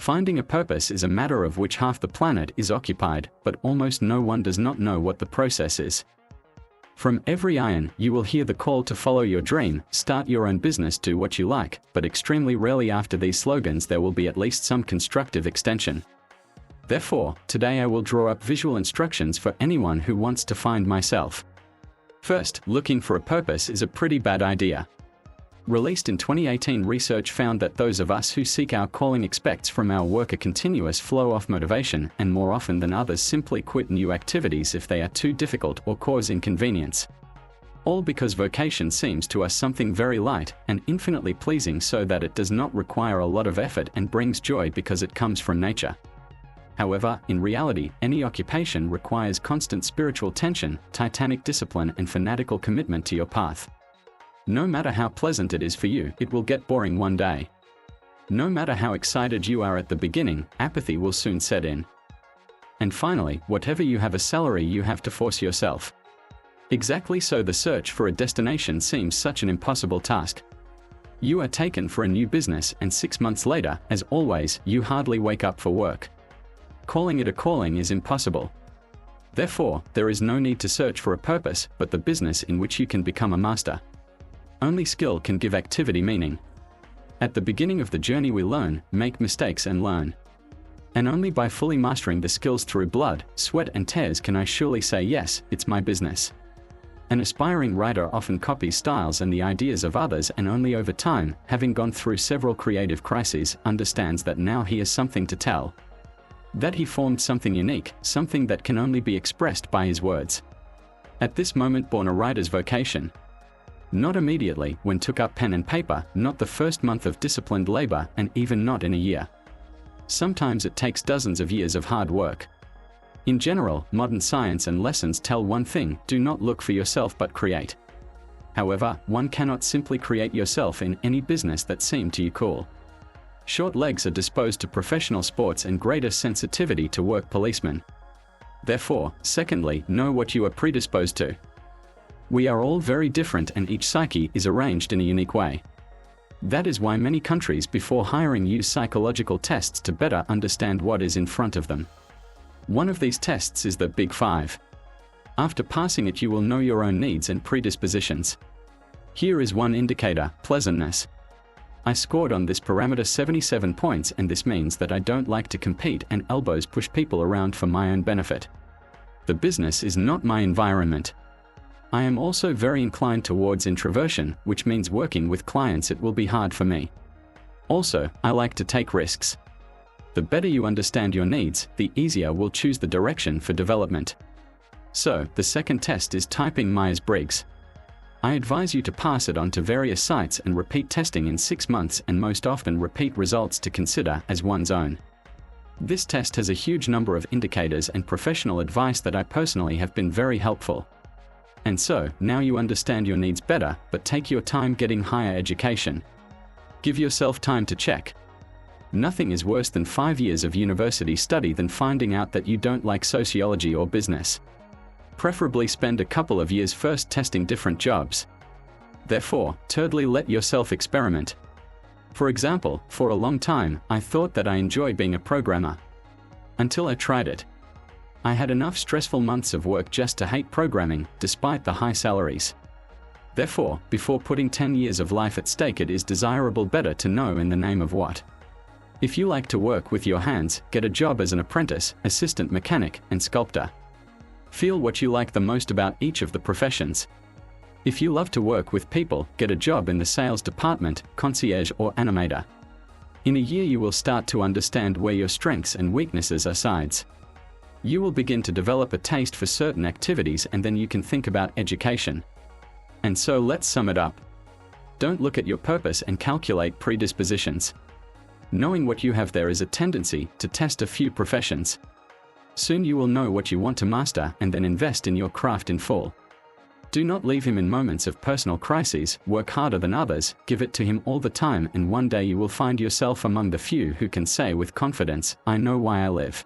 Finding a purpose is a matter of which half the planet is occupied, but almost no one does not know what the process is. From every iron, you will hear the call to follow your dream, start your own business, do what you like, but extremely rarely after these slogans there will be at least some constructive extension. Therefore, today I will draw up visual instructions for anyone who wants to find myself. First, looking for a purpose is a pretty bad idea. Released in 2018, research found that those of us who seek our calling expects from our work a continuous flow of motivation, and more often than others simply quit new activities if they are too difficult or cause inconvenience. All because vocation seems to us something very light and infinitely pleasing, so that it does not require a lot of effort and brings joy because it comes from nature. However, in reality, any occupation requires constant spiritual tension, titanic discipline, and fanatical commitment to your path. No matter how pleasant it is for you, it will get boring one day. No matter how excited you are at the beginning, apathy will soon set in. And finally, whatever you have a salary, you have to force yourself. Exactly so, the search for a destination seems such an impossible task. You are taken for a new business, and 6 months later, as always, you hardly wake up for work. Calling it a calling is impossible. Therefore, there is no need to search for a purpose, but the business in which you can become a master. Only skill can give activity meaning. At the beginning of the journey we learn, make mistakes and learn. And only by fully mastering the skills through blood, sweat and tears can I surely say, yes, it's my business. An aspiring writer often copies styles and the ideas of others, and only over time, having gone through several creative crises, understands that now he has something to tell. That he formed something unique, something that can only be expressed by his words. At this moment born a writer's vocation. Not immediately, when took up pen and paper, not the first month of disciplined labor, and even not in a year. Sometimes it takes dozens of years of hard work. In general, modern science and lessons tell one thing: do not look for yourself but create. However, one cannot simply create yourself in any business that seemed to you cool. Short legs are disposed to professional sports and greater sensitivity to work policemen. Therefore, secondly, know what you are predisposed to. We are all very different, and each psyche is arranged in a unique way. That is why many countries before hiring use psychological tests to better understand what is in front of them. One of these tests is the Big Five. After passing it, you will know your own needs and predispositions. Here is one indicator: pleasantness. I scored on this parameter 77 points, and this means that I don't like to compete and elbows push people around for my own benefit. The business is not my environment. I am also very inclined towards introversion, which means working with clients it will be hard for me. Also, I like to take risks. The better you understand your needs, the easier we'll choose the direction for development. So, the second test is typing Myers-Briggs. I advise you to pass it on to various sites and repeat testing in 6 months, and most often repeat results to consider as one's own. This test has a huge number of indicators and professional advice that I personally have been very helpful. And so, now you understand your needs better, but take your time getting higher education. Give yourself time to check. Nothing is worse than 5 years of university study than finding out that you don't like sociology or business. Preferably spend a couple of years first testing different jobs. Therefore, thirdly, let yourself experiment. For example, for a long time, I thought that I enjoy being a programmer. Until I tried it. I had enough stressful months of work just to hate programming, despite the high salaries. Therefore, before putting 10 years of life at stake, it is desirable better to know in the name of what. If you like to work with your hands, get a job as an apprentice, assistant mechanic, and sculptor. Feel what you like the most about each of the professions. If you love to work with people, get a job in the sales department, concierge, or animator. In a year you will start to understand where your strengths and weaknesses are sides. You will begin to develop a taste for certain activities, and then you can think about education. And so let's sum it up. Don't look at your purpose and calculate predispositions. Knowing what you have, there is a tendency to test a few professions. Soon you will know what you want to master, and then invest in your craft in full. Do not leave him in moments of personal crises. Work harder than others, give it to him all the time, and one day you will find yourself among the few who can say with confidence, "I know why I live."